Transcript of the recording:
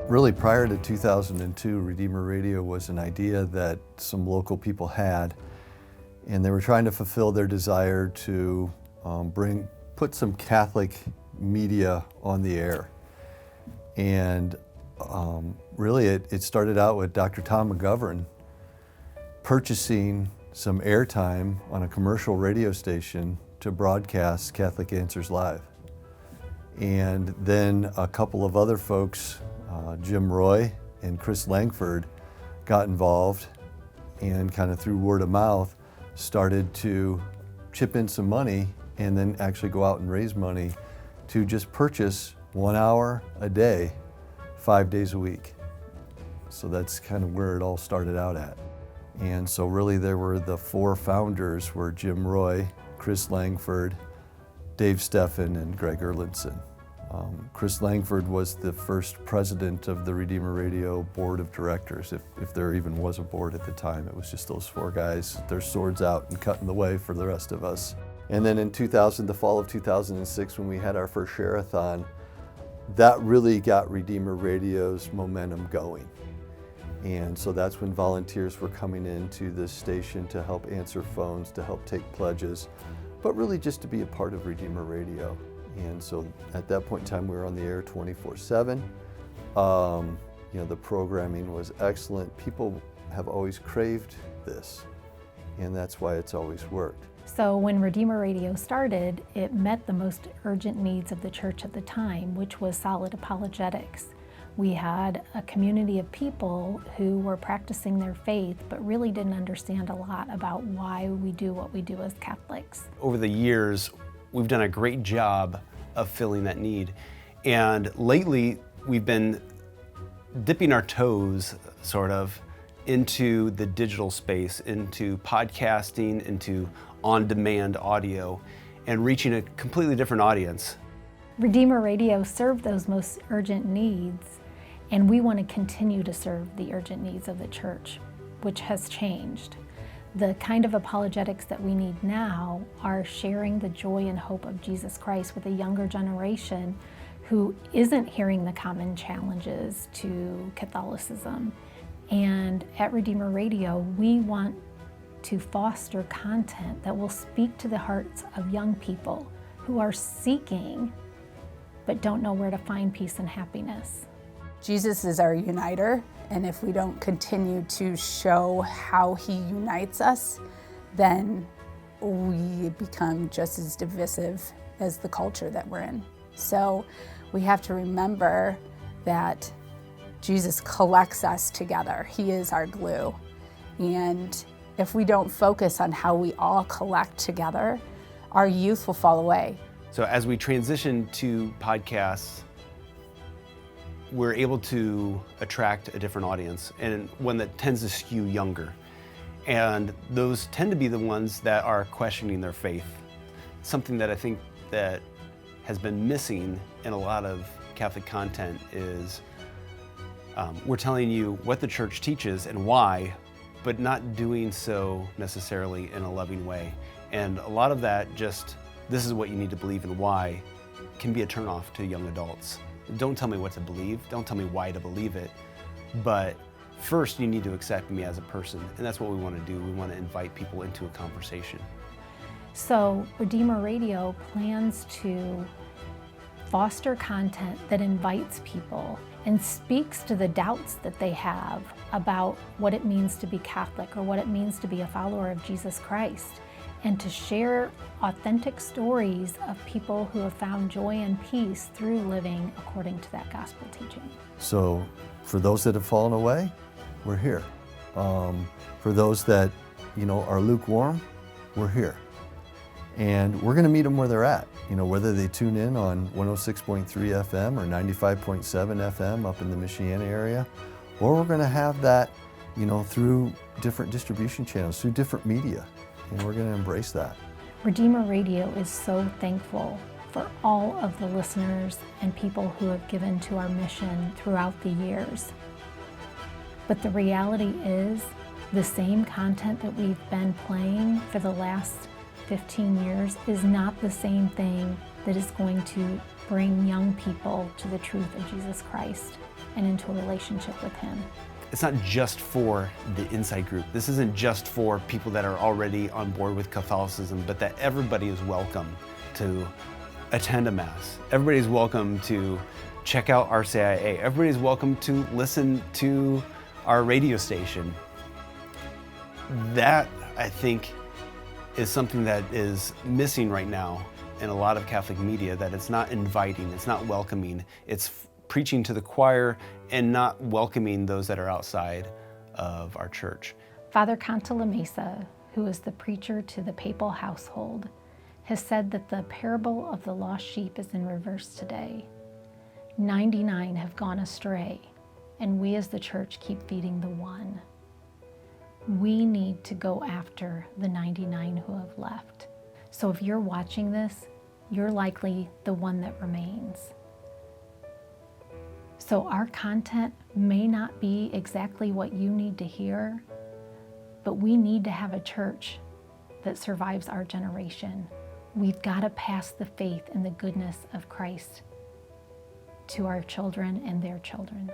Really, prior to 2002, Redeemer Radio was an idea that some local people had, and they were trying to fulfill their desire to put some Catholic media on the air. And really, it started out with Dr. Tom McGovern purchasing some airtime on a commercial radio station to broadcast Catholic Answers Live. And then a couple of other folks, Jim Roy and Chris Langford, got involved and kind of through word of mouth started to chip in some money and then actually go out and raise money to just purchase 1 hour a day, 5 days a week. So that's kind of where it all started out at. And so really there were the four founders were Jim Roy, Chris Langford, Dave Steffen, and Greg Erlandson. Chris Langford was the first president of the Redeemer Radio Board of Directors, if there even was a board at the time. It was just those four guys, their swords out and cutting the way for the rest of us. And then in the fall of 2006, when we had our first share-a-thon, that really got Redeemer Radio's momentum going. And so that's when volunteers were coming into this station to help answer phones, to help take pledges, but really just to be a part of Redeemer Radio. And so at that point in time, we were on the air 24/7. The programming was excellent. People have always craved this, and that's why it's always worked. So when Redeemer Radio started, it met the most urgent needs of the church at the time, which was solid apologetics. We had a community of people who were practicing their faith, but really didn't understand a lot about why we do what we do as Catholics. Over the years, we've done a great job of filling that need. And lately, we've been dipping our toes, sort of, into the digital space, into podcasting, into on-demand audio, and reaching a completely different audience. Redeemer Radio served those most urgent needs, and we want to continue to serve the urgent needs of the church, which has changed. The kind of apologetics that we need now are sharing the joy and hope of Jesus Christ with a younger generation who isn't hearing the common challenges to Catholicism. And at Redeemer Radio, we want to foster content that will speak to the hearts of young people who are seeking but don't know where to find peace and happiness. Jesus is our uniter, and if we don't continue to show how he unites us, then we become just as divisive as the culture that we're in. So we have to remember that Jesus collects us together. He is our glue. And if we don't focus on how we all collect together, our youth will fall away. So as we transition to podcasts, we're able to attract a different audience, and one that tends to skew younger. And those tend to be the ones that are questioning their faith. Something that I think that has been missing in a lot of Catholic content is we're telling you what the church teaches and why, but not doing so necessarily in a loving way. And a lot of that just, this is what you need to believe and why, can be a turnoff to young adults. Don't tell me what to believe, don't tell me why to believe it, but first you need to accept me as a person, and that's what we want to do. We want to invite people into a conversation. So Redeemer Radio plans to foster content that invites people and speaks to the doubts that they have about what it means to be Catholic or what it means to be a follower of Jesus Christ, and to share authentic stories of people who have found joy and peace through living according to that gospel teaching. So for those that have fallen away, we're here. For those that are lukewarm, we're here. And we're gonna meet them where they're at, whether they tune in on 106.3 FM or 95.7 FM up in the Michiana area, or we're gonna have that, through different distribution channels, through different media, and we're gonna embrace that. Redeemer Radio is so thankful for all of the listeners and people who have given to our mission throughout the years. But the reality is, the same content that we've been playing for the last 15 years is not the same thing that is going to bring young people to the truth of Jesus Christ. and into a relationship with Him. It's not just for the inside group. This isn't just for people that are already on board with Catholicism, but that everybody is welcome to attend a Mass. Everybody's welcome to check out RCIA. Everybody's welcome to listen to our radio station. That, I think, is something that is missing right now in a lot of Catholic media, that it's not inviting, it's not welcoming, it's preaching to the choir and not welcoming those that are outside of our church. Father Cantalamessa, who is the preacher to the papal household, has said that the parable of the lost sheep is in reverse today. 99 have gone astray, and we as the church keep feeding the one. We need to go after the 99 who have left. So if you're watching this, you're likely the one that remains. So our content may not be exactly what you need to hear, but we need to have a church that survives our generation. We've got to pass the faith and the goodness of Christ to our children and their children.